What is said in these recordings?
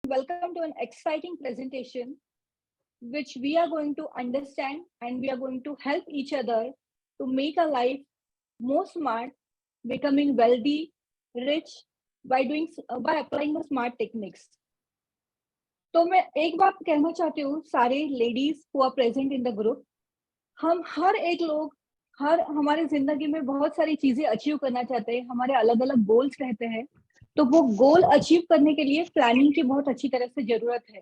Welcome to an exciting presentation which we are going to understand and we are going to help each other to make our life more smart, becoming wealthy, rich by applying the smart techniques. तो मैं एक बात कहना चाहती हूँ सारे ladies who are present in the group, हम हर एक लोग हर हमारे जिंदगी में बहुत सारी चीजें अचीव करना चाहते हैं, हमारे अलग अलग गोल्स रहते हैं। तो वो गोल अचीव करने के लिए प्लानिंग की बहुत अच्छी तरह से जरूरत है।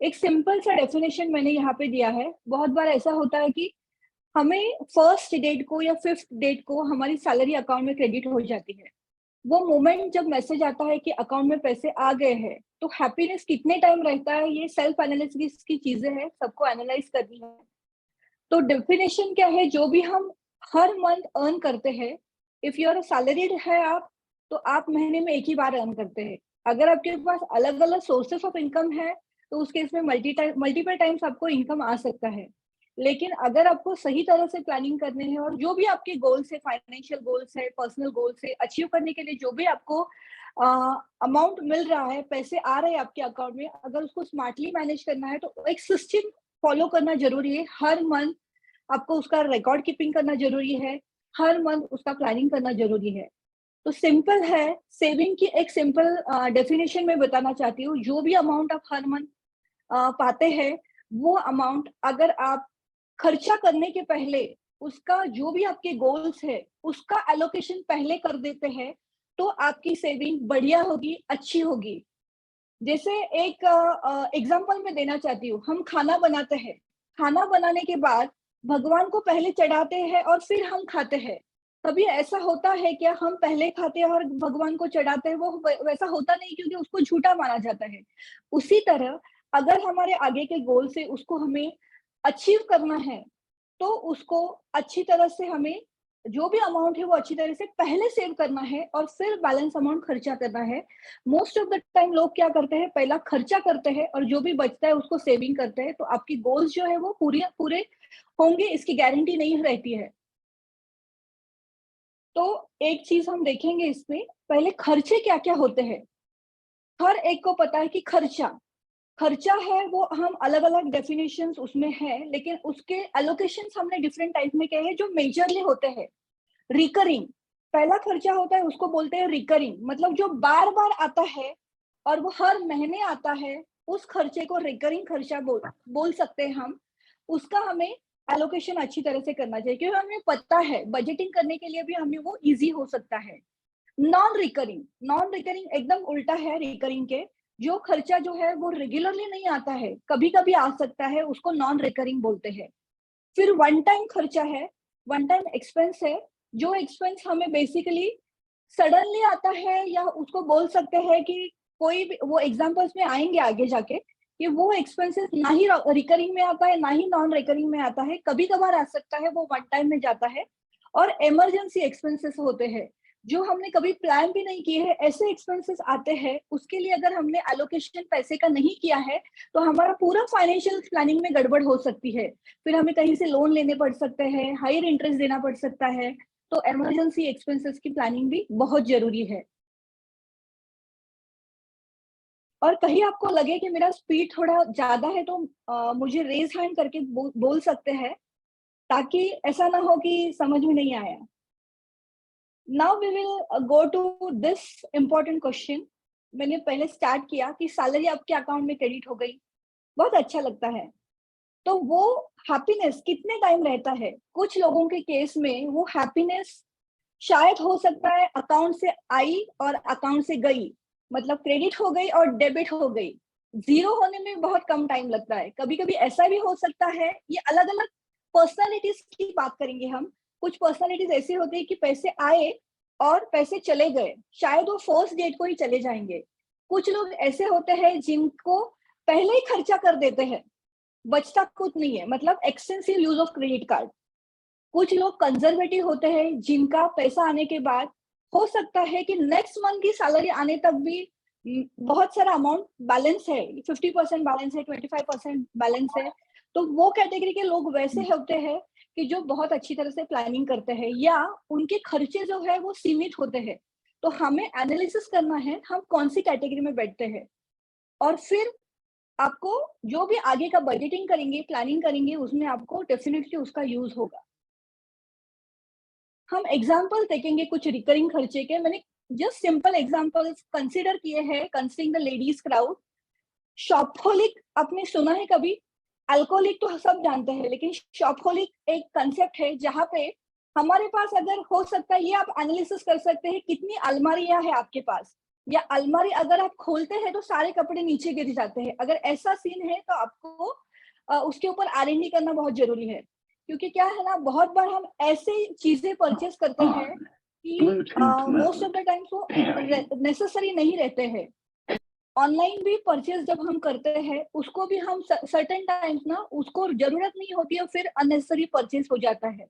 एक सिंपल सा डेफिनेशन मैंने यहाँ पे दिया है। बहुत बार ऐसा होता है कि हमें फर्स्ट डेट को या फिफ्थ डेट को हमारी सैलरी अकाउंट में क्रेडिट हो जाती है। वो मोमेंट जब मैसेज आता है कि अकाउंट में पैसे आ गए हैं, तो हैप्पीनेस कितने टाइम रहता है, ये सेल्फ एनालिसिस की चीजें हैं, सबको एनालाइज करनी है। तो डेफिनेशन क्या है, जो भी हम हर मंथ अर्न करते हैं, इफ यू आर सैलरीड है आप, तो आप महीने में एक ही बार अर्न करते हैं। अगर आपके पास अलग अलग सोर्सेस ऑफ इनकम है, तो उस केस में मल्टीपल टाइम्स आपको इनकम आ सकता है। लेकिन अगर आपको सही तरह से प्लानिंग करने हैं और जो भी आपके गोल्स है, फाइनेंशियल गोल्स है, पर्सनल गोल्स है, अचीव करने के लिए जो भी आपको अमाउंट मिल रहा है, पैसे आ रहे हैं आपके अकाउंट में, अगर उसको स्मार्टली मैनेज करना है तो एक सिस्टम फॉलो करना जरूरी है। हर मंथ आपको उसका रिकॉर्ड कीपिंग करना जरूरी है, हर मंथ उसका प्लानिंग करना जरूरी है। तो सिंपल है, सेविंग की एक सिंपल डेफिनेशन में बताना चाहती हूँ। जो भी अमाउंट आप हर मंथ पाते हैं, वो अमाउंट अगर आप खर्चा करने के पहले उसका जो भी आपके गोल्स है उसका एलोकेशन पहले कर देते हैं, तो आपकी सेविंग बढ़िया होगी, अच्छी होगी। जैसे एक एग्जांपल मैं देना चाहती हूँ। हम खाना बनाते हैं, खाना बनाने के बाद भगवान को पहले चढ़ाते हैं और फिर हम खाते हैं। कभी ऐसा होता है क्या हम पहले खाते हैं और भगवान को चढ़ाते हैं? वो वैसा होता नहीं, क्योंकि उसको झूठा माना जाता है। उसी तरह अगर हमारे आगे के गोल से उसको हमें अचीव करना है, तो उसको अच्छी तरह से हमें जो भी अमाउंट है वो अच्छी तरह से पहले सेव करना है और फिर बैलेंस अमाउंट खर्चा करना है। मोस्ट ऑफ द टाइम लोग क्या करते हैं, पहला खर्चा करते हैं और जो भी बचता है उसको सेविंग करते हैं। तो आपकी गोल्स जो है वो पूरे पूरे होंगे, इसकी गारंटी नहीं रहती है। तो एक चीज हम देखेंगे इसमें, पहले खर्चे क्या क्या होते हैं। हर एक को पता है कि खर्चा खर्चा है, वो हम अलग अलग डेफिनेशंस उसमें है, लेकिन उसके एलोकेशंस हमने डिफरेंट टाइप में किए हैं जो मेजरली होते हैं। रिकरिंग पहला खर्चा होता है, उसको बोलते हैं रिकरिंग, मतलब जो बार बार आता है और वो हर महीने आता है, उस खर्चे को रिकरिंग खर्चा बोल सकते हैं हम। उसका हमें एलोकेशन अच्छी तरह से करना चाहिए, क्योंकि हमें पता है बजटिंग करने के लिए भी हमें वो इजी हो सकता है। नॉन रिकरिंग एकदम उल्टा है रिकरिंग के। जो खर्चा जो है वो रेगुलरली नहीं आता है, कभी कभी आ सकता है, उसको नॉन रिकरिंग बोलते हैं। फिर वन टाइम खर्चा है, वन टाइम एक्सपेंस है। जो एक्सपेंस हमें बेसिकली सडनली आता है, या उसको बोल सकते हैं कि कोई भी, वो एग्जांपल्स में आएंगे आगे जाके, कि वो एक्सपेंसेस ना ही रिकरिंग में आता है ना ही नॉन रिकरिंग में आता है, कभी कभार आ सकता है, वो वन टाइम में जाता है। और इमरजेंसी एक्सपेंसेस होते हैं, जो हमने कभी प्लान भी नहीं किए हैं, ऐसे एक्सपेंसेस आते हैं। उसके लिए अगर हमने एलोकेशन पैसे का नहीं किया है, तो हमारा पूरा फाइनेंशियल प्लानिंग में गड़बड़ हो सकती है। फिर हमें कहीं से लोन लेने पड़ सकते हैं, हायर इंटरेस्ट देना पड़ सकता है। तो इमरजेंसी एक्सपेंसेस की प्लानिंग भी बहुत जरूरी है। और कहीं आपको लगे कि मेरा स्पीड थोड़ा ज्यादा है, तो मुझे रेज हैंड करके बोल सकते हैं, ताकि ऐसा ना हो कि समझ में नहीं आया। Now we will go to this important question. मैंने पहले स्टार्ट किया कि सैलरी आपके अकाउंट में क्रेडिट हो गई, बहुत अच्छा लगता है। तो वो हैप्पीनेस कितने टाइम रहता है? कुछ लोगों के केस में वो हैप्पीनेस शायद हो सकता है अकाउंट से आई और अकाउंट से गई, मतलब क्रेडिट हो गई और डेबिट हो गई। जीरो होने में बहुत कम टाइम लगता है। कभी कभी ऐसा भी हो सकता है, ये अलग अलग पर्सनालिटीज की बात करेंगे हम। कुछ पर्सनालिटीज ऐसी होती है कि पैसे आए और पैसे चले गए, शायद वो फर्स्ट डेट को ही चले जाएंगे। कुछ लोग ऐसे होते हैं जिनको पहले ही खर्चा कर देते हैं, बचता कुछ नहीं है, मतलब extensive use of credit card. कुछ लोग कंजर्वेटिव होते हैं, जिनका पैसा आने के बाद हो सकता है कि नेक्स्ट मंथ की सैलरी आने तक भी बहुत सारा अमाउंट बैलेंस है, 50% बैलेंस है, 25% बैलेंस है। तो वो कैटेगरी के लोग वैसे होते हैं कि जो बहुत अच्छी तरह से प्लानिंग करते हैं, या उनके खर्चे जो है वो सीमित होते हैं। तो हमें एनालिसिस करना है हम कौन सी कैटेगरी में बैठते हैं। और फिर आपको जो भी आगे का बजटिंग करेंगे, प्लानिंग करेंगे, उसमें आपको डेफिनेटली उसका यूज होगा। हम एग्जाम्पल देखेंगे कुछ रिकरिंग खर्चे के। मैंने जस्ट सिंपल एग्जाम्पल्स कंसिडर किए हैं, कंसिडरिंग द लेडीज क्राउड। शॉपहोलिक आपने सुना है कभी? अल्कोहलिक तो सब जानते हैं, लेकिन शॉपहोलिक एक कंसेप्ट है जहां पे हमारे पास, अगर हो सकता है, ये आप एनालिसिस कर सकते हैं कितनी अलमारियां है आपके पास, या अलमारी अगर आप खोलते हैं तो सारे कपड़े नीचे गिर जाते हैं। अगर ऐसा सीन है तो आपको उसके ऊपर R&D करना बहुत जरूरी है। क्योंकि क्या है ना, बहुत बार हम ऐसे चीजें परचेस करते हैं कि मोस्ट ऑफ द टाइम्स वो नेसेसरी नहीं रहते हैं। ऑनलाइन भी परचेज जब हम करते हैं, उसको भी हम सर्टेन टाइम्स ना उसको जरूरत नहीं होती है, फिर अननेसेसरी परचेज हो जाता है।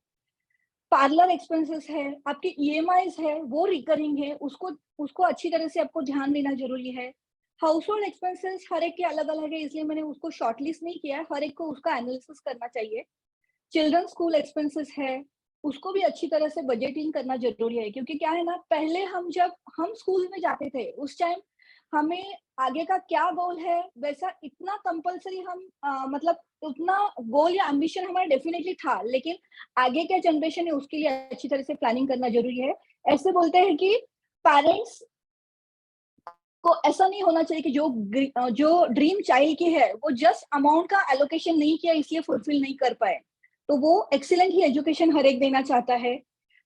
पार्लर एक्सपेंसेस है, आपके EMIs है, वो रिकरिंग है, उसको उसको अच्छी तरह से आपको ध्यान देना जरूरी है। हाउस होल्ड एक्सपेंसेस हर एक के अलग अलग है, इसलिए मैंने उसको शॉर्टलिस्ट नहीं किया है, हर एक को उसका एनालिसिस करना चाहिए। चिल्ड्रन स्कूल एक्सपेंसेस है, उसको भी अच्छी तरह से बजटिंग करना जरूरी है। क्योंकि क्या है ना, पहले जब हम स्कूल में जाते थे उस टाइम हमें आगे का क्या गोल है, वैसा इतना कंपलसरी हम मतलब उतना गोल या एम्बिशन हमारा डेफिनेटली था, लेकिन आगे क्या जनरेशन है उसके लिए अच्छी तरह से प्लानिंग करना जरूरी है। ऐसे बोलते हैं कि पेरेंट्स को ऐसा नहीं होना चाहिए कि जो ड्रीम चाइल्ड की है वो जस्ट अमाउंट का एलोकेशन नहीं किया इसलिए फुलफिल नहीं कर पाए। तो वो एक्सीलेंट ही एजुकेशन हर एक देना चाहता है।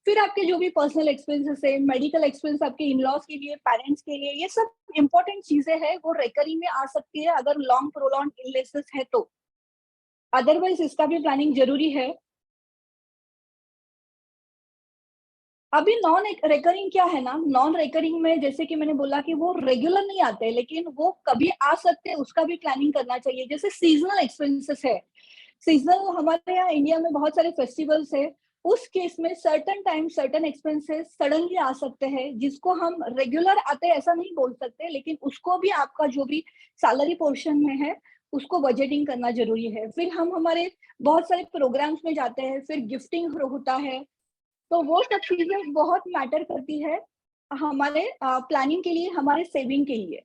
फिर आपके जो भी पर्सनल एक्सपेंसेस है, मेडिकल एक्सपेंस आपके इन-लॉज के लिए, पेरेंट्स के लिए, ये सब इंपॉर्टेंट चीजें हैं, वो रिकरिंग में आ सकती है अगर लॉन्ग प्रोलॉन्ग इलनेसेस है तो। अदरवाइज इसका भी प्लानिंग जरूरी है। अभी नॉन रिकरिंग क्या है ना, नॉन रिकरिंग में जैसे कि मैंने बोला कि वो रेगुलर नहीं आते, लेकिन वो कभी आ सकते हैं, उसका भी प्लानिंग करना चाहिए। जैसे सीजनल एक्सपेंसेस है, सीजनल हमारे यहाँ इंडिया में बहुत सारे फेस्टिवल्स है, उस केस में certain time certain expenses suddenly आ सकते हैं, जिसको हम रेगुलर आते हैं ऐसा नहीं बोल सकते, लेकिन उसको भी आपका जो भी सैलरी पोर्शन में है उसको बजटिंग करना जरूरी है। फिर हम हमारे बहुत सारे प्रोग्राम्स में जाते हैं, फिर गिफ्टिंग होता है, तो वो सब चीजें बहुत मैटर करती है हमारे प्लानिंग के लिए, हमारे सेविंग के लिए।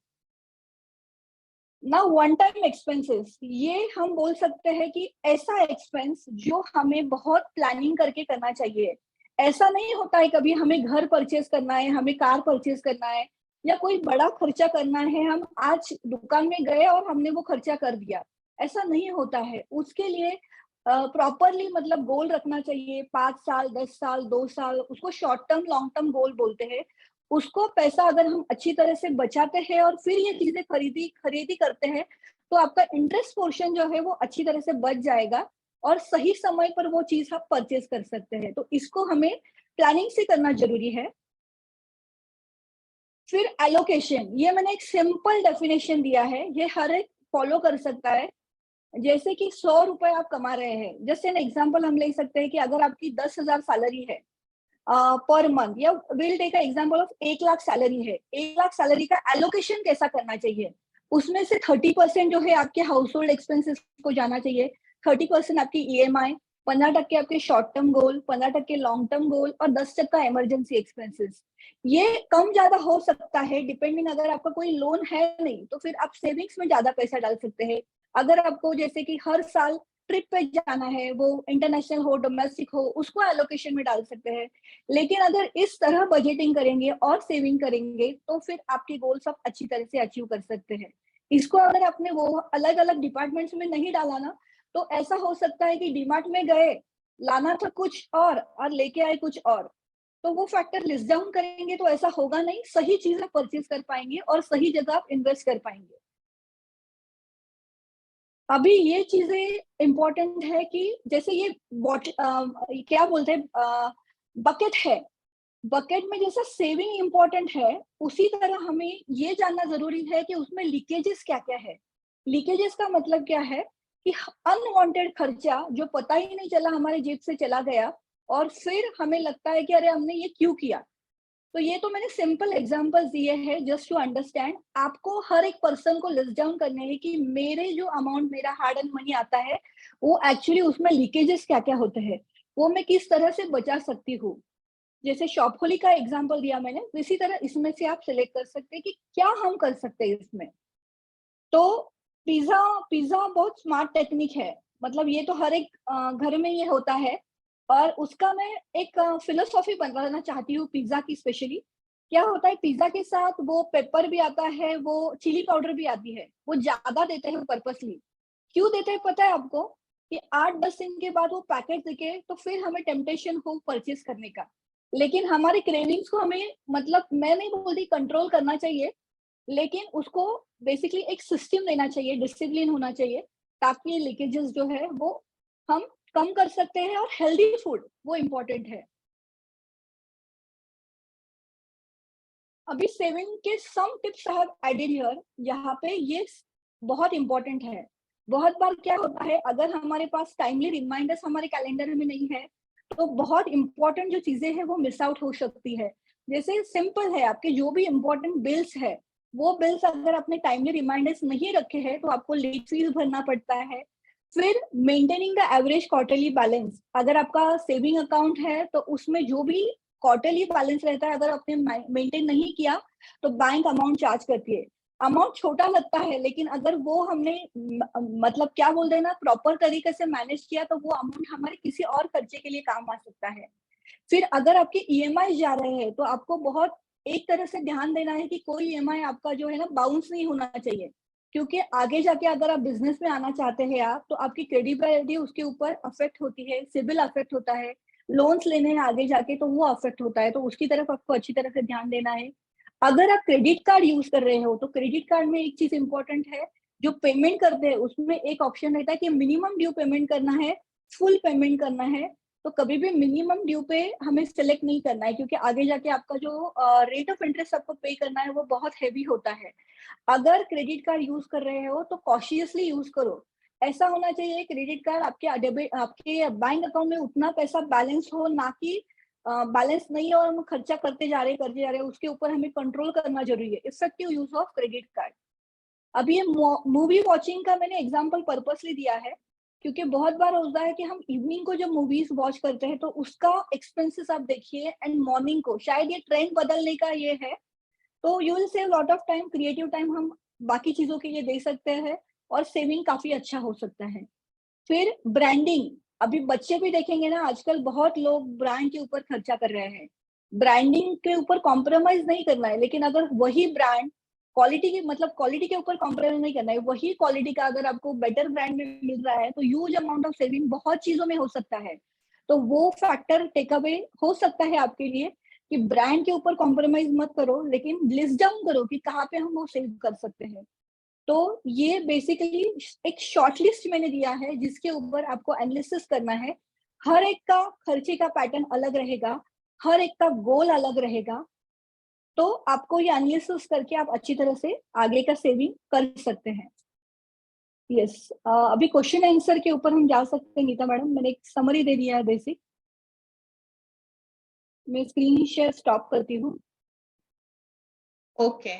ना वन टाइम एक्सपेंसेस, ये हम बोल सकते हैं कि ऐसा एक्सपेंस जो हमें बहुत प्लानिंग करके करना चाहिए। ऐसा नहीं होता है कभी हमें घर परचेज करना है, हमें कार परचेज करना है, या कोई बड़ा खर्चा करना है, हम आज दुकान में गए और हमने वो खर्चा कर दिया, ऐसा नहीं होता है। उसके लिए प्रॉपरली मतलब गोल रखना चाहिए, 5 साल, 10 साल, 2 साल, उसको short term long term goal बोलते हैं। उसको पैसा अगर हम अच्छी तरह से बचाते हैं और फिर ये चीजें खरीदी खरीदी करते हैं, तो आपका इंटरेस्ट पोर्शन जो है वो अच्छी तरह से बच जाएगा, और सही समय पर वो चीज आप परचेज कर सकते हैं। तो इसको हमें प्लानिंग से करना जरूरी है। फिर एलोकेशन, ये मैंने एक सिंपल डेफिनेशन दिया है, ये हर एक फॉलो कर सकता है। जैसे कि 100 रुपए आप कमा रहे हैं, जैसे एन एग्जाम्पल हम ले सकते हैं कि अगर आपकी 10,000 सैलरी है पर मंथ, या will take example of 1 lakh salary है, 1 लाख सैलरी का एलोकेशन कैसा करना चाहिए? उसमें से 30% जो है आपके हाउस होल्ड एक्सपेंसेस को जाना चाहिए, 30% आपकी EMI, 15% आपके short term goal, 15% long term goal, और 10% इमरजेंसी एक्सपेंसेस। ये कम ज्यादा हो सकता है डिपेंडिंग, अगर आपका कोई लोन है नहीं तो फिर आप सेविंग्स में ज्यादा पैसा डाल सकते हैं। अगर आपको जैसे कि हर साल ट्रिप पे जाना है, वो इंटरनेशनल हो डोमेस्टिक हो, उसको एलोकेशन में डाल सकते हैं। लेकिन अगर इस तरह बजटिंग करेंगे और सेविंग करेंगे तो फिर आपके गोल्स आप अच्छी तरह से अचीव कर सकते हैं। इसको अगर आपने वो अलग अलग डिपार्टमेंट्स में नहीं डाला ना, तो ऐसा हो सकता है कि डीमार्ट में गए, लाना था कुछ और लेके आए कुछ और। तो वो फैक्टर लिस्ट डाउन करेंगे तो ऐसा होगा नहीं, सही चीज आप परचेज कर पाएंगे और सही जगह आप इन्वेस्ट कर पाएंगे। अभी ये चीजें इंपॉर्टेंट है कि जैसे ये क्या बोलते हैं, बकेट है, बकेट में जैसा सेविंग इंपॉर्टेंट है, उसी तरह हमें ये जानना जरूरी है कि उसमें लीकेजेस क्या क्या है। लीकेजेस का मतलब क्या है कि अनवांटेड खर्चा जो पता ही नहीं चला हमारे जेब से चला गया, और फिर हमें लगता है कि अरे हमने ये क्यों किया। तो ये तो मैंने सिंपल एग्जांपल्स दिए हैं जस्ट टू अंडरस्टैंड। आपको हर एक पर्सन को लिस्ट डाउन करने हैं कि मेरे जो अमाउंट, मेरा हार्ड एंड मनी आता है, वो एक्चुअली उसमें लीकेजेस क्या क्या होते हैं, वो मैं किस तरह से बचा सकती हूँ। जैसे शॉपहोली का एग्जांपल दिया मैंने, इसी तरह इसमें से आप सिलेक्ट कर सकते हैं कि क्या हम कर सकते हैं इसमें। तो पिज्जा पिज्जा बहुत स्मार्ट टेक्निक है, मतलब ये तो हर एक घर में ये होता है। और उसका मैं एक फिलोसॉफी बताना चाहती हूँ पिज्जा की स्पेशली। क्या होता है पिज्जा के साथ, वो पेपर भी आता है, वो चिली पाउडर भी आती है, वो ज्यादा देते हैं पर्पसली। क्यों देते हैं पता है आपको? कि 8-10 दिन के बाद वो पैकेट दिखे तो फिर हमें टेम्पटेशन हो परचेज करने का। लेकिन हमारी क्रेविंग्स को हमें, मतलब मैं नहीं बोलती कंट्रोल करना चाहिए, लेकिन उसको बेसिकली एक सिस्टम देना चाहिए, डिसिप्लिन होना चाहिए, ताकि ये लीकेजेस जो है वो हम कम कर सकते हैं, और हेल्दी फूड वो इम्पोर्टेंट है। अभी सेविंग के some tips I have added here, यहाँ पे ये बहुत इम्पोर्टेंट है। बहुत बार क्या होता है, अगर हमारे पास टाइमली रिमाइंडर्स हमारे कैलेंडर में नहीं है, तो बहुत इम्पोर्टेंट जो चीजें हैं वो मिस आउट हो सकती है। जैसे सिंपल है, आपके जो भी इम्पोर्टेंट बिल्स है, वो बिल्स अगर आपने टाइमली रिमाइंडर्स नहीं रखे हैं तो आपको लेट फीस भरना पड़ता है। फिर maintaining the average quarterly balance, अगर आपका सेविंग अकाउंट है तो उसमें जो भी क्वार्टरली बैलेंस रहता है, अगर आपने मेंटेन नहीं किया तो बैंक अमाउंट चार्ज करती है। अमाउंट छोटा लगता है, लेकिन अगर वो हमने मतलब क्या बोलते हैं ना, प्रॉपर तरीके से मैनेज किया तो वो अमाउंट हमारे किसी और खर्चे के लिए काम आ सकता है। फिर अगर आपके ईएमआई जा रहे हैं तो आपको बहुत एक तरह से ध्यान देना है कि कोई ईएमआई आपका जो है ना बाउंस नहीं होना चाहिए, क्योंकि आगे जाके अगर आप बिजनेस में आना चाहते हैं आप, तो आपकी क्रेडिबिलिटी उसके ऊपर अफेक्ट होती है, सिविल अफेक्ट होता है, लोन्स लेने हैं आगे जाके तो वो अफेक्ट होता है, तो उसकी तरफ आपको अच्छी तरह से ध्यान देना है। अगर आप क्रेडिट कार्ड यूज कर रहे हो तो क्रेडिट कार्ड में एक चीज इंपॉर्टेंट है, जो पेमेंट करते हैं उसमें एक ऑप्शन रहता है कि मिनिमम ड्यू पेमेंट करना है, फुल पेमेंट करना है। तो कभी भी मिनिमम ड्यू पे हमें सिलेक्ट नहीं करना है, क्योंकि आगे जाके आपका जो रेट ऑफ इंटरेस्ट आपको पे करना है वो बहुत हैवी होता है। अगर क्रेडिट कार्ड यूज कर रहे हो तो कॉशियसली यूज करो। ऐसा होना चाहिए क्रेडिट कार्ड आपके आपके बैंक अकाउंट में उतना पैसा बैलेंस हो, ना कि बैलेंस नहीं हो और हम खर्चा करते जा रहे उसके ऊपर हमें कंट्रोल करना जरूरी है। Effective use of credit card. अभी ये मूवी वॉचिंग का मैंने एग्जांपल पर्पसली दिया है, क्योंकि बहुत बार होता है कि हम इवनिंग को जब मूवीज वॉच करते हैं तो उसका एक्सपेंसेस आप देखिए, एंड मॉर्निंग को शायद ये ट्रेंड बदलने का ये है, तो you will save lot of time, creative time हम बाकी चीजों के लिए दे सकते हैं, और सेविंग काफी अच्छा हो सकता है। फिर ब्रांडिंग, अभी बच्चे भी देखेंगे ना, आजकल बहुत लोग ब्रांड के ऊपर खर्चा कर रहे हैं। ब्रांडिंग के ऊपर कॉम्प्रोमाइज नहीं करना है, लेकिन अगर वही ब्रांड क्वालिटी की, मतलब क्वालिटी के ऊपर कॉम्प्रोमाइज नहीं करना है, वही क्वालिटी का अगर आपको बेटर ब्रांड में मिल रहा है तो ह्यूज अमाउंट ऑफ सेविंग बहुत चीजों में हो सकता है। तो वो फैक्टर टेक अवे हो सकता है आपके लिए, कि ब्रांड के ऊपर कॉम्प्रोमाइज मत करो, लेकिन लिस्ट डाउन करो कि कहाँ पे हम वो सेव कर सकते हैं। तो ये बेसिकली एक शॉर्ट लिस्ट मैंने दिया है जिसके ऊपर आपको एनालिसिस करना है। हर एक का खर्चे का पैटर्न अलग रहेगा, हर एक का गोल अलग रहेगा, तो आपको ये एनालिसिस करके आप अच्छी तरह से आगे का सेविंग कर सकते हैं। यस, अभी क्वेश्चन आंसर के ऊपर हम जा सकते हैं गीता मैडम, मैंने एक समरी दे दिया है बेसिक। मैं स्क्रीन शेयर स्टॉप करती हूँ। ओके,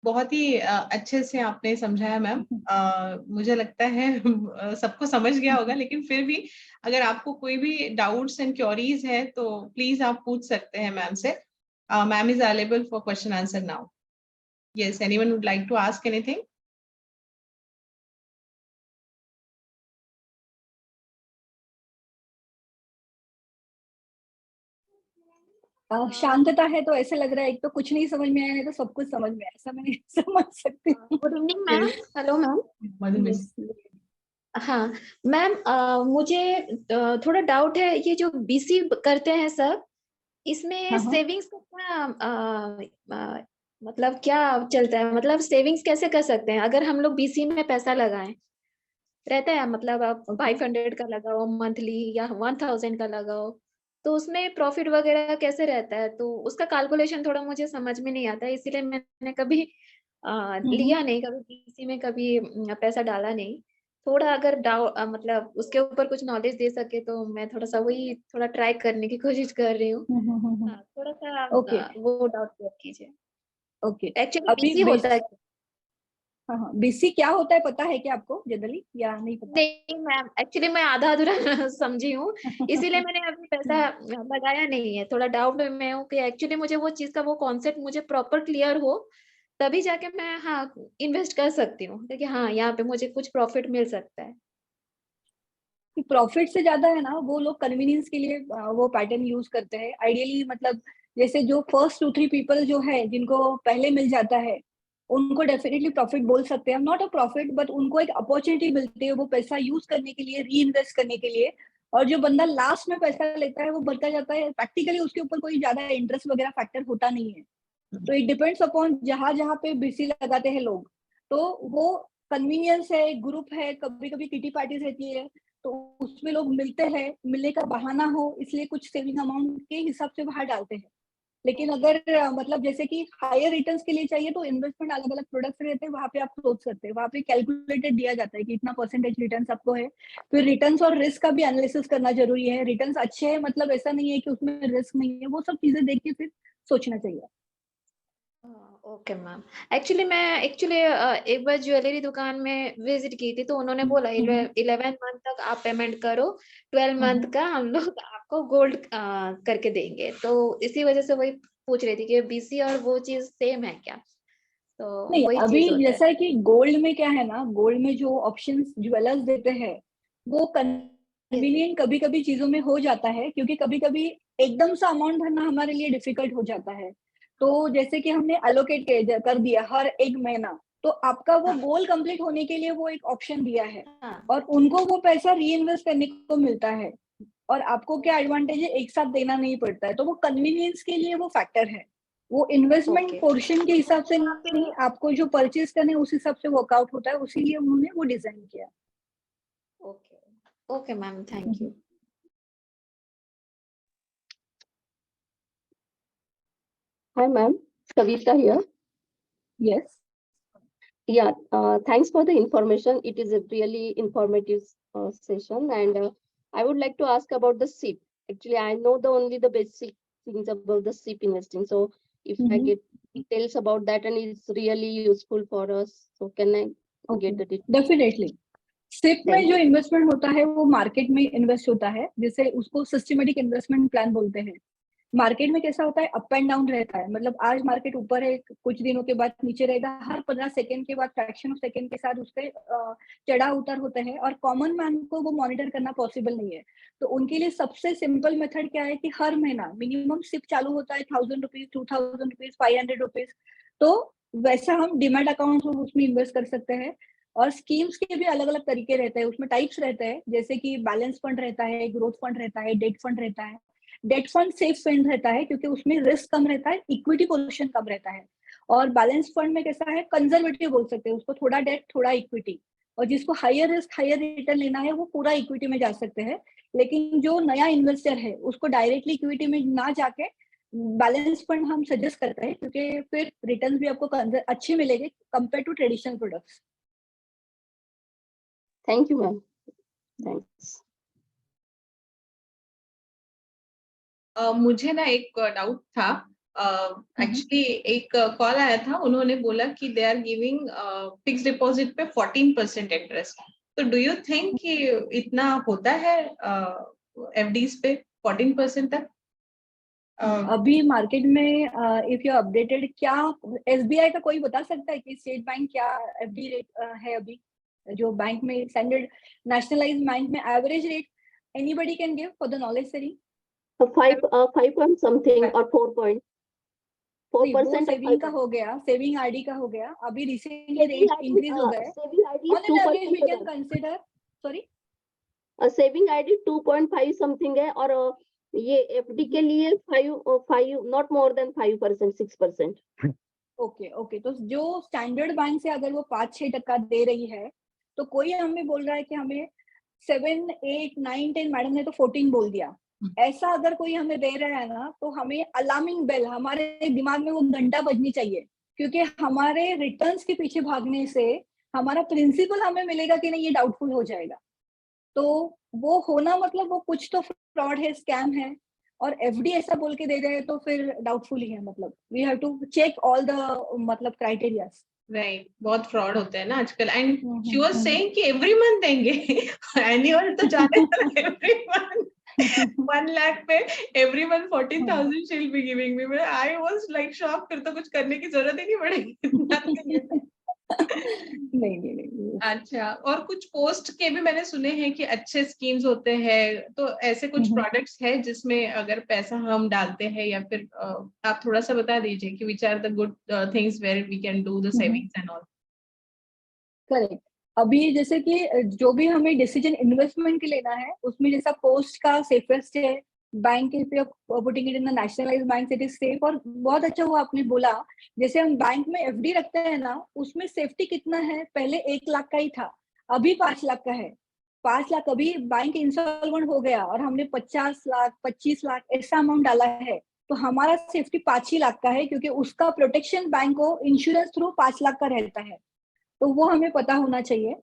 बहुत ही अच्छे से आपने समझाया मैम। मुझे लगता है सबको समझ गया होगा, लेकिन फिर भी अगर आपको कोई भी डाउट्स एंड क्वेरीज है तो प्लीज आप पूछ सकते हैं मैम से। Ma'am is available for question answer now. Yes, anyone would like to ask anything? शांतता है तो ऐसे लग रहा है एक तो कुछ नहीं समझ में आया, नहीं तो सब कुछ समझ में आया, ऐसा मैं समझ सकती हूँ। Good evening ma'am. Hello ma'am. Madhu miss. हाँ मैम, मुझे थोड़ा डाउट है, ये जो बीसी करते हैं सब, इसमें हाँ हाँ। सेविंग्स का क्या मतलब क्या चलता है, मतलब सेविंग्स कैसे कर सकते हैं अगर हम लोग बीसी में पैसा लगाएं? रहता है मतलब आप 500 का लगाओ मंथली या 1000 का लगाओ, तो उसमें प्रॉफिट वगैरह कैसे रहता है? तो उसका कैलकुलेशन थोड़ा मुझे समझ में नहीं आता है, इसीलिए मैंने कभी हम्म। लिया नहीं, कभी किसी में कभी पैसा डाला नहीं। थोड़ा अगर मतलब उसके ऊपर कुछ नॉलेज दे सके तो मैं थोड़ा सा वही थोड़ा ट्राई करने की कोशिश कर रही हूँ। हाँ, थोड़ा सा ओके वो डाउट क्लियर कीजिए। ओके। एक्चुअली अभी बीसी होता है? हाँ हाँ, बीसी क्या होता है पता है क्या आपको जनरली, या नहीं पता? नहीं मैम, एक्चुअली मैं आधा अधूरा समझी हूँ, इसीलिए मैंने अभी पैसा लगाया नहीं है। थोड़ा डाउट में मैं हूँ कि एक्चुअली मुझे वो चीज का वो कॉन्सेप्ट मुझे प्रॉपर क्लियर हो, तभी जाके मैं हाँ इन्वेस्ट कर सकती हूँ, क्योंकि हाँ यहाँ पे मुझे कुछ प्रॉफिट मिल सकता है। प्रॉफिट से ज्यादा है ना, वो लोग कन्वीनियंस के लिए वो पैटर्न यूज करते हैं आइडियली। मतलब जैसे जो फर्स्ट 2-3 पीपल जो है जिनको पहले मिल जाता है, उनको डेफिनेटली प्रॉफिट बोल सकते हैं, नॉट अ प्रॉफिट बट उनको एक अपॉर्चुनिटी मिलती है वो पैसा यूज करने के लिए, री इन्वेस्ट करने के लिए। और जो बंदा लास्ट में पैसा लेता है वो बढ़ता जाता है, प्रैक्टिकली उसके ऊपर कोई ज्यादा इंटरेस्ट वगैरह फैक्टर होता नहीं है। तो इट डिपेंड्स अपॉन जहां जहां पे बीसी लगाते हैं लोग, तो वो कन्वीनियंस है, ग्रुप है, कभी कभी किटी पार्टीज रहती है, तो उसमें लोग मिलते हैं, मिलने का बहाना हो इसलिए कुछ सेविंग अमाउंट के हिसाब से बाहर डालते हैं। लेकिन अगर मतलब जैसे कि हायर रिटर्न्स के लिए चाहिए तो इन्वेस्टमेंट अलग अलग प्रोडक्ट्स रहते हैं, वहां पे आप सोच सकते हैं, वहां पे कैलकुलेटेड दिया जाता है कि इतना परसेंटेज रिटर्न्स आपको है। फिर रिटर्न्स और रिस्क का भी एनालिसिस करना जरूरी है, रिटर्न्स अच्छे हैं मतलब ऐसा नहीं है कि उसमें रिस्क नहीं है, वो सब चीजें देख के फिर सोचना चाहिए। Okay ma'am. एक्चुअली मैं एक बार ज्वेलरी दुकान में विजिट की थी, तो उन्होंने बोला 11 मंथ तक आप पेमेंट करो, 12 मंथ का हम लोग आपको गोल्ड करके देंगे। तो इसी वजह से वही पूछ रही थी कि बीसी और वो चीज सेम है क्या, तो नहीं, वही अभी चीज होता है। जैसा है कि गोल्ड में क्या है ना, गोल्ड में जो ऑप्शंस ज्वेलर्स देते हैं वो कन्वीनियंट कभी कभी चीजों में हो जाता है, क्योंकि कभी कभी एकदम सा अमाउंट भरना हमारे लिए डिफिकल्ट हो जाता है। तो जैसे कि हमने अलोकेट कर दिया हर एक महीना, तो आपका वो हाँ गोल कंप्लीट होने के लिए वो एक ऑप्शन दिया है, हाँ। और उनको वो पैसा री इन्वेस्ट करने को मिलता है। और आपको क्या एडवांटेज है, एक साथ देना नहीं पड़ता है, तो वो कन्वीनियंस के लिए वो फैक्टर है। वो इन्वेस्टमेंट ओके पोर्शन के हिसाब से नहीं, आपको जो परचेज करने उस हिसाब से वर्कआउट होता है, उसीलिए उन्होंने वो डिजाइन किया। Okay okay ma'am, thank you. Hi, ma'am. Kavita here. Yes. Yeah, thanks for the information. It is a really informative session, and I would like to ask about the SIP. Actually, I know only the basic things about the SIP investing. So, if I get details about that, and it's really useful for us, so can I okay, get the details? Definitely. SIP में Thank जो you. Investment होता है वो market में invest होता है, जैसे उसको सिस्टमेटिक इन्वेस्टमेंट प्लान बोलते हैं। मार्केट में कैसा होता है, अप एंड डाउन रहता है, मतलब आज मार्केट ऊपर है, कुछ दिनों के बाद नीचे रहेगा, हर 15 सेकंड के बाद फ्रैक्शन ऑफ सेकंड के साथ उसके चढ़ाव उतार होते हैं, और कॉमन मैन को वो मॉनिटर करना पॉसिबल नहीं है। तो उनके लिए सबसे सिंपल मेथड क्या है कि हर महीना मिनिमम सिप चालू होता है 1000 रुपीज, 2000 रुपीज, 500 रुपीज। तो वैसा हम डिमैट अकाउंट उसमें इन्वेस्ट कर सकते हैं। और स्कीम्स के भी अलग अलग तरीके रहते हैं, उसमें टाइप्स रहते हैं, जैसे कि बैलेंस फंड रहता है, ग्रोथ फंड रहता है, डेट फंड रहता है। डेट फंड सेफ फंड रहता है क्योंकि उसमें रिस्क कम रहता है, इक्विटी पोजीशन कम रहता है। और बैलेंस फंड में कैसा है, कंजर्वेटिव बोल सकते हैं उसको, थोड़ा डेट थोड़ा इक्विटी। और जिसको हायर रिस्क हायर रिटर्न लेना है वो पूरा इक्विटी में जा सकते हैं। लेकिन जो नया इन्वेस्टर है उसको डायरेक्टली इक्विटी में ना जाके बैलेंस फंड हम सजेस्ट करते हैं, क्योंकि फिर रिटर्न भी आपको अच्छे मिलेंगे compare to traditional products. Thank you, ma'am. Thanks. मुझे ना एक डाउट था। एक्चुअली एक कॉल आया था, उन्होंने बोला कि they are giving fix deposit पे 14% इंटरेस्ट। तो डू यू थिंक कि इतना होता है एफडीज पे 14% तक? अभी मार्केट में इफ यू अपडेटेड, क्या एसबीआई का कोई बता सकता है कि स्टेट बैंक क्या एफडी रेट है अभी, जो बैंक में स्टैंडर्ड नेशनलाइज्ड बैंक में average rate anybody can give for the knowledge sharing? So 5 point something or 4 point. वो 4% or सेविंग का 5%. हो गया, सेविंग आरडी का हो गया, अभी recently Saving rate ID, increase हो गए। saving ID on an average we can 2%. Consider, sorry, saving ID 2.5 something है, और ये एफडी के लिए 5 not more than 5%, 6%. Okay okay. तो जो स्टैंडर्ड बैंक से अगर वो 5-6% दे रही है, तो कोई हमें बोल रहा है कि हमें 7, 8, 9, 10, मैडम ने तो 14 बोल दिया, ऐसा अगर कोई हमें दे रहा है ना, तो हमें अलार्मिंग बेल, हमारे दिमाग में वो घंटा बजनी चाहिए, क्योंकि हमारे रिटर्न्स के पीछे भागने से हमारा प्रिंसिपल हमें मिलेगा कि नहीं, ये डाउटफुल हो जाएगा। तो वो होना मतलब वो कुछ तो फ्रॉड है, स्कैम है। और एफडी ऐसा बोल के दे रहे हैं तो फिर डाउटफुल ही है, मतलब we have to check all the मतलब क्राइटेरियाज। राइट, बहुत फ्रॉड होते हैं ना आजकल। एंड शी वाज सेइंग कि एवरी मंथ देंगे। एनुअल तो जाने एवरी मंथ। 1 लाख पे every month 14,000 she will be giving me. I was like shock, फिर तो कुछ करने की जरूरत ही नहीं पड़ेगी। नहीं नहीं नहीं। अच्छा, और कुछ पोस्ट के भी मैंने सुने हैं कि अच्छे स्कीम्स होते हैं, तो ऐसे कुछ प्रोडक्ट्स है जिसमें अगर पैसा हम डालते हैं, या फिर आप थोड़ा सा बता दीजिए कि which are the good things where we can do the savings and all. Correct. अभी जैसे कि जो भी हमें डिसीजन इन्वेस्टमेंट के लेना है, उसमें जैसा पोस्ट का सेफेस्ट है, bank if putting it in nationalise bank it is safe. और बहुत अच्छा हुआ आपने बोला, जैसे हम बैंक में एफडी रखते हैं ना, उसमें सेफ्टी कितना है, पहले 1 लाख का ही था, अभी 5 लाख का है। 5 लाख, अभी बैंक इंसॉल्वेंट हो गया और हमने 50 लाख 25 लाख ऐसा अमाउंट डाला है, तो हमारा सेफ्टी 5 ही लाख का है, क्योंकि उसका प्रोटेक्शन बैंक को इंश्योरेंस थ्रू 5 लाख का रहता है। तो वो हमें पता होना चाहिए,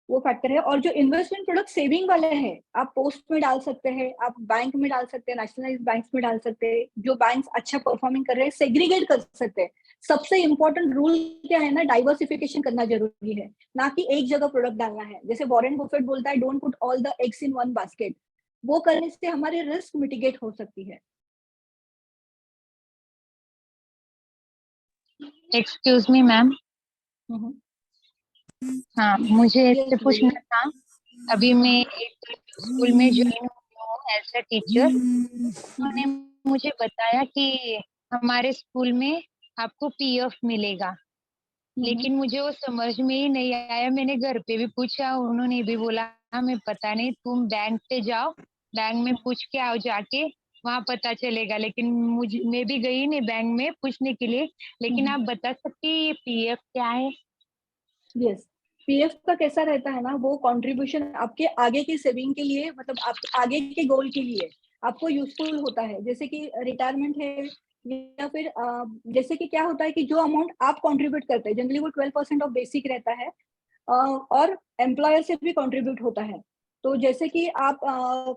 वो फैक्टर है। और जो इन्वेस्टमेंट प्रोडक्ट सेविंग वाले हैं, आप पोस्ट में डाल सकते हैं, आप बैंक में डाल सकते हैं, नेशनलाइज्ड बैंक्स में डाल सकते हैं, जो बैंक्स अच्छा परफॉर्मिंग कर रहे हैं सेग्रीगेट कर सकते हैं। सबसे इंपॉर्टेंट रूल क्या है ना, डाइवर्सिफिकेशन करना जरूरी है, ना कि एक जगह प्रोडक्ट डालना है। जैसे वॉरेन बफेट बोलता है, don't put all the eggs in one basket. वो करने से हमारी रिस्क मिटिगेट हो सकती है। एक्सक्यूज मी मैम, हाँ मुझे Yes, इससे पूछना बोलिए। था। अभी मैं एक स्कूल में ज्वाइन हुई हूँ एज अ टीचर। उन्होंने मुझे बताया कि हमारे स्कूल में आपको पीएफ मिलेगा, लेकिन मुझे वो समझ में ही नहीं आया। मैंने घर पे भी पूछा, उन्होंने भी बोला हमें पता नहीं, तुम बैंक पे जाओ, बैंक में पूछ के आओ जाके, वहाँ पता चलेगा। लेकिन मुझे, मैं भी गई नहीं बैंक में पूछने के लिए। लेकिन आप बता सकते हैं ये पीएफ क्या है? यस, पीएफ का कैसा रहता है ना, वो कंट्रीब्यूशन आपके आगे की सेविंग के लिए, मतलब आप आगे के गोल के लिए आपको यूजफुल होता है। जैसे कि रिटायरमेंट है, या फिर जैसे कि क्या होता है कि जो अमाउंट आप कंट्रीब्यूट करते हैं, जनरली वो 12% ऑफ बेसिक रहता है, और एम्प्लॉयर से भी कंट्रीब्यूट होता है। तो जैसे कि आप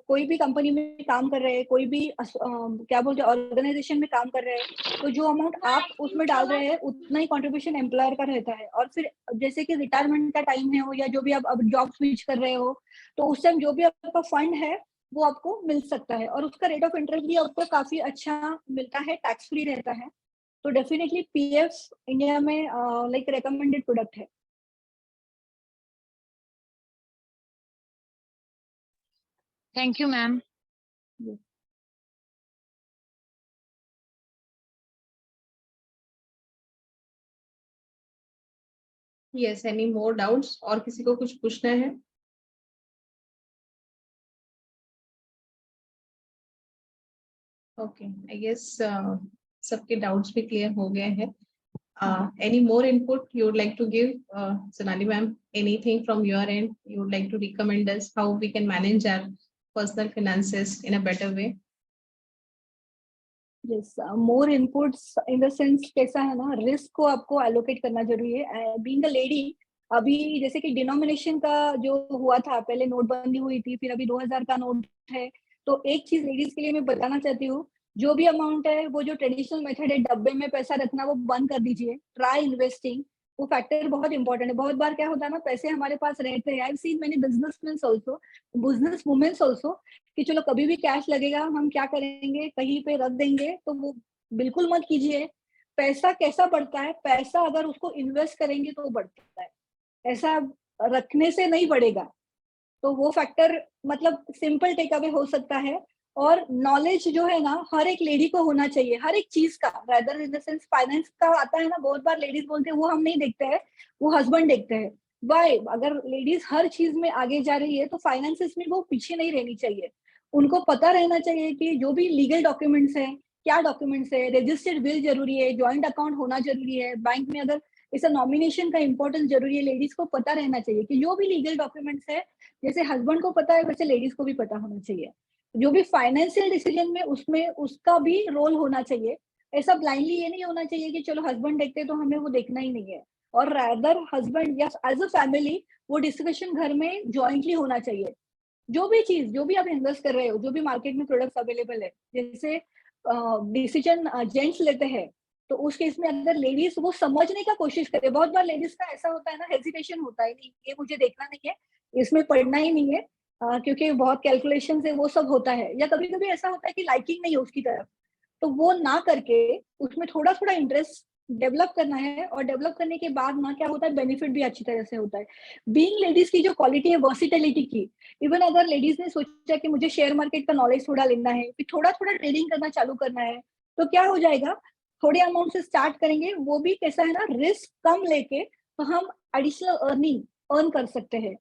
कोई भी कंपनी में काम कर रहे हैं, कोई भी क्या बोलते हैं ऑर्गेनाइजेशन में काम कर रहे हैं, तो जो अमाउंट आप उसमें डाल रहे हैं उतना ही कंट्रीब्यूशन एम्प्लॉयर का रहता है। और फिर जैसे कि रिटायरमेंट का टाइम है हो, या जो भी आप अब जॉब स्विच कर रहे हो, तो उस टाइम जो भी आपका फंड है वो आपको मिल सकता है, और उसका रेट ऑफ इंटरेस्ट भी आपको काफी अच्छा मिलता है, टैक्स फ्री रहता है। तो डेफिनेटली पीएफ इंडिया में लाइक रिकमेंडेड प्रोडक्ट है। Thank you ma'am. Yes, any more doubts? और किसी को कुछ पूछना है? ओके, आई गेस सबके डाउट्स भी क्लियर हो गए हैं। Any more input you would like to give, Sonali ma'am? Anything from your end you would like to recommend us how we can manage our personal finances in a better way? Yes, more inputs in the sense कैसा है ना, risk को आपको allocate करना जरूरी है। Being a lady, अभी जैसे कि डिनोमिनेशन का जो हुआ था, पहले नोटबंदी हुई थी, फिर अभी 2000 का नोट है। तो एक चीज लेडीज के लिए मैं बताना चाहती हूँ, जो भी अमाउंट है, वो जो ट्रेडिशनल मेथड है डब्बे में पैसा रखना, वो बंद कर दीजिए। ट्राई इन्वेस्टिंग, वो फैक्टर बहुत इंपॉर्टेंट है। बहुत बार क्या होता है ना, पैसे हमारे पास रहते हैं, I have seen many businessman also, business womens also, कि चलो कभी भी कैश लगेगा, हम क्या करेंगे, कहीं पे रख देंगे। तो वो बिल्कुल मत कीजिए। पैसा कैसा बढ़ता है, पैसा अगर उसको इन्वेस्ट करेंगे तो बढ़ता है, ऐसा रखने से नहीं बढ़ेगा। तो वो फैक्टर, मतलब सिंपल टेक अवे हो सकता है। और नॉलेज जो है ना, हर एक लेडी को होना चाहिए, हर एक चीज का, rather in the sense finance का आता है ना, बहुत बार लेडीज बोलते हैं वो हम नहीं देखते हैं, वो हस्बैंड देखते हैं। वाई, अगर लेडीज हर चीज में आगे जा रही है, तो फाइनेंसिस में वो पीछे नहीं रहनी चाहिए। उनको पता रहना चाहिए कि जो भी लीगल डॉक्यूमेंट्स है, क्या डॉक्यूमेंट्स है, रजिस्टर्ड बिल जरूरी है, ज्वाइंट अकाउंट होना जरूरी है बैंक में, अगर इस नॉमिनेशन का इंपॉर्टेंस जरूरी है, लेडीज को पता रहना चाहिए कि जो भी लीगल डॉक्यूमेंट्स है, जैसे हस्बैंड को पता है वैसे लेडीज को भी पता होना चाहिए। जो भी फाइनेंशियल डिसीजन में, उसमें उसका भी रोल होना चाहिए। ऐसा ब्लाइंडली ये नहीं होना चाहिए कि चलो हस्बैंड देखते हैं तो हमें वो देखना ही नहीं है। और रादर हस्बैंड या एज अ फैमिली वो डिस्कशन घर में ज्वाइंटली होना चाहिए। जो भी चीज, जो भी आप इन्वेस्ट कर रहे हो, जो भी मार्केट में प्रोडक्ट्स अवेलेबल है, जैसे डिसीजन जेंट्स लेते हैं, तो उस केस में अगर लेडीज वो समझने का कोशिश करे, बहुत बार लेडीज का ऐसा होता है ना, हेजिटेशन होता है, नहीं ये मुझे देखना नहीं है, इसमें पढ़ना ही नहीं है, क्योंकि बहुत कैलकुलेशन से वो सब होता है, या कभी कभी ऐसा होता है कि लाइकिंग नहीं है उसकी तरफ, तो वो ना करके उसमें थोड़ा थोड़ा इंटरेस्ट डेवलप करना है, और डेवलप करने के बाद ना क्या होता है, बेनिफिट भी अच्छी तरह से होता है। बीइंग लेडीज की जो क्वालिटी है वर्सिटैलिटी की, इवन अगर लेडीज ने सोचा कि मुझे शेयर मार्केट का नॉलेज थोड़ा लेना है, फिर थोड़ा थोड़ा ट्रेडिंग करना चालू करना है, तो क्या हो जाएगा, थोड़े अमाउंट से स्टार्ट करेंगे, वो भी कैसा है ना, रिस्क कम लेके तो हम एडिशनल अर्न कर सकते हैं।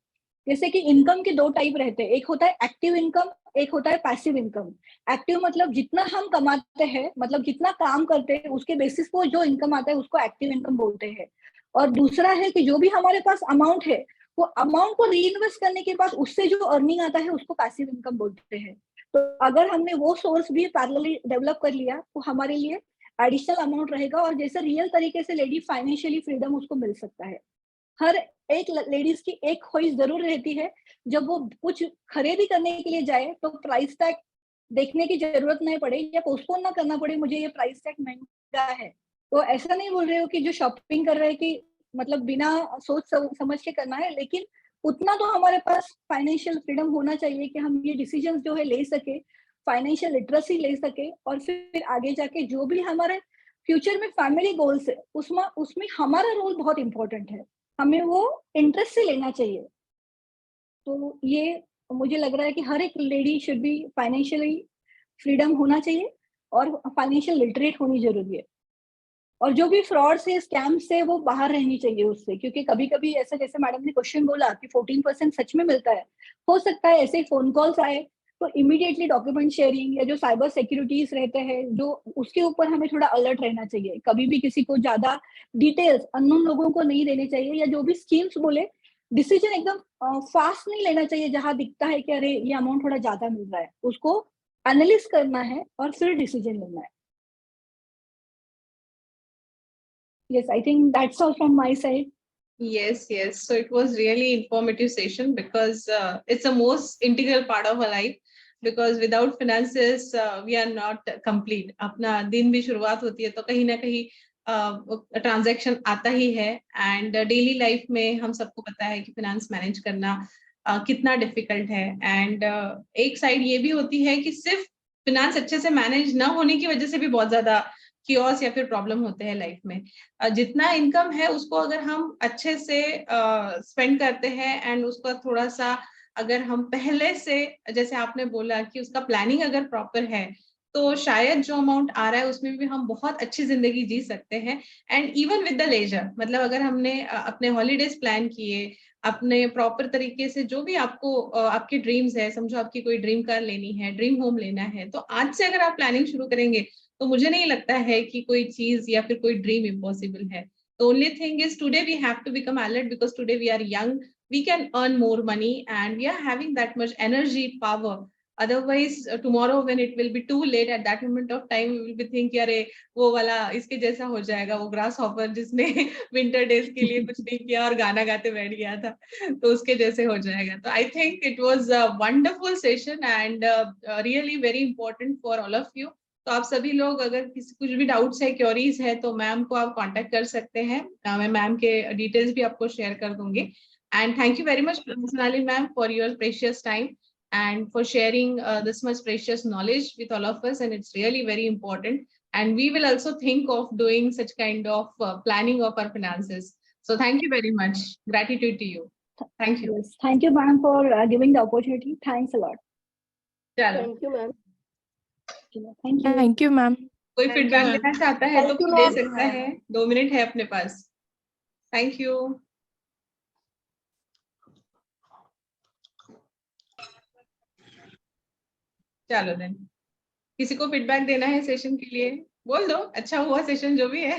जैसे कि इनकम के दो टाइप रहते हैं, एक होता है एक्टिव इनकम, एक होता है पैसिव इनकम। एक्टिव मतलब जितना हम कमाते हैं, मतलब जितना काम करते हैं उसके बेसिस पर जो इनकम आता है उसको एक्टिव इनकम बोलते हैं। और दूसरा है कि जो भी हमारे पास अमाउंट है, वो अमाउंट को री इन्वेस्ट करने के बाद उससे जो अर्निंग आता है उसको पैसिव इनकम बोलते हैं। तो अगर हमने वो सोर्स भी पैरेलली डेवलप कर लिया तो हमारे लिए एडिशनल अमाउंट रहेगा, और जैसे रियल तरीके से लेडी फाइनेंशियली फ्रीडम उसको मिल सकता है। हर एक लेडीज की एक ख्वाहिश जरूर रहती है, जब वो कुछ खरीदी करने के लिए जाए तो प्राइस टैग देखने की जरूरत नहीं पड़े या पोस्टपोन ना करना पड़े, मुझे ये प्राइस टैग महंगा है। तो ऐसा नहीं बोल रहे हो कि जो शॉपिंग कर रहे हैं कि मतलब बिना सोच समझ के करना है, लेकिन उतना तो हमारे पास फाइनेंशियल फ्रीडम होना चाहिए कि हम ये डिसीजन जो है ले सके, फाइनेंशियल लिटरेसी ले सके, और फिर आगे जाके जो भी हमारे फ्यूचर में फैमिली गोल्स है उसमें उसमें हमारा रोल बहुत इंपॉर्टेंट है, हमें वो इंटरेस्ट से लेना चाहिए। तो ये मुझे लग रहा है कि हर एक lady should be financially freedom होना चाहिए, और फाइनेंशियल लिटरेट होनी जरूरी है। और जो भी फ्रॉड से स्कैम से वो बाहर रहनी चाहिए उससे, क्योंकि कभी कभी ऐसा, जैसे मैडम ने क्वेश्चन बोला कि 14% सच में मिलता है, हो सकता है ऐसे फोन कॉल्स आए, तो इमीडिएटली डॉक्यूमेंट शेयरिंग या जो साइबर सिक्योरिटीज रहते हैं जो उसके ऊपर हमें थोड़ा अलर्ट रहना चाहिए। कभी भी किसी को ज्यादा डिटेल्स अननोन लोगों को नहीं देने चाहिए, या जो भी स्कीम्स बोले डिसीजन एकदम फास्ट नहीं लेना चाहिए, जहां दिखता है कि अरे ये अमाउंट थोड़ा ज्यादा मिल रहा है, उसको एनालिस करना है और फिर डिसीजन लेना है। Yes, I think that's all from my side. Yes, yes. So it was really informative session because it's the most integral part of our life. Because without finances, we are not complete. अपना दिन भी शुरुआत होती है तो कहीं ना कहीं ट्रांजैक्शन आता ही है, एंड डेली लाइफ में हम सबको पता है कि फाइनेंस मैनेज करना कितना डिफिकल्ट है। एंड एक साइड ये भी होती है कि सिर्फ फाइनेंस अच्छे से मैनेज ना होने की वजह से भी बहुत ज्यादा कियोस या फिर प्रॉब्लम होते हैं लाइफ में। जितना इनकम है उसको अगर हम अच्छे से स्पेंड करते हैं, एंड उसका थोड़ा सा अगर हम पहले से, जैसे आपने बोला कि उसका प्लानिंग अगर प्रॉपर है, तो शायद जो अमाउंट आ रहा है उसमें भी हम बहुत अच्छी जिंदगी जी सकते हैं। And even with the leisure, मतलब अगर हमने अपने हॉलीडेज प्लान किए, अपने प्रॉपर तरीके से, जो भी आपको आपकी ड्रीम्स है, समझो आपकी कोई ड्रीम कार लेनी है, ड्रीम होम लेना है, तो आज से अगर आप प्लानिंग शुरू करेंगे तो मुझे नहीं लगता है कि कोई चीज या फिर कोई ड्रीम इम्पॉसिबल है। The only thing is today we have to become alert because today we are young, we can earn more money and we are having that much energy, power. Otherwise tomorrow when it will be too late, at that moment of time we will be thinking अरे वो वाला इसके जैसा हो जाएगा, वो grass hopper जिसने winter days के लिए कुछ नहीं किया और गाना गाते बैठ गया था, तो उसके जैसे हो जाएगा। तो I think it was a wonderful session and really very important for all of you. तो आप सभी लोग अगर किसी कुछ भी डाउट्स है, क्वेरीज है, तो मैम को आप कांटेक्ट कर सकते हैं। मैं मैम के डिटेल्स भी आपको शेयर कर दूंगी। And thank you very much Sonali ma'am for your precious time and for sharing this much precious knowledge with all of us, and it's really very important, and we will also think of doing such kind of planning of our finances. So thank you very much. Gratitude to you. Thank you. Yes, thank you, ma'am, for giving the opportunity. Thanks a lot. चलो, Thank you, ma'am. Thank you. Thank you, ma'am. कोई Thank you, feedback ma'am. देना चाहता है तो Thank you, they ma'am. सकता है, 2 minute है अपने पास। Thank you. चलो देन, किसी को फीडबैक देना है सेशन के लिए बोल दो, अच्छा हुआ सेशन जो भी है।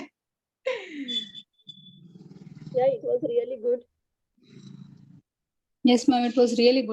Yeah, it was really good. Yes, ma'am, it was really good.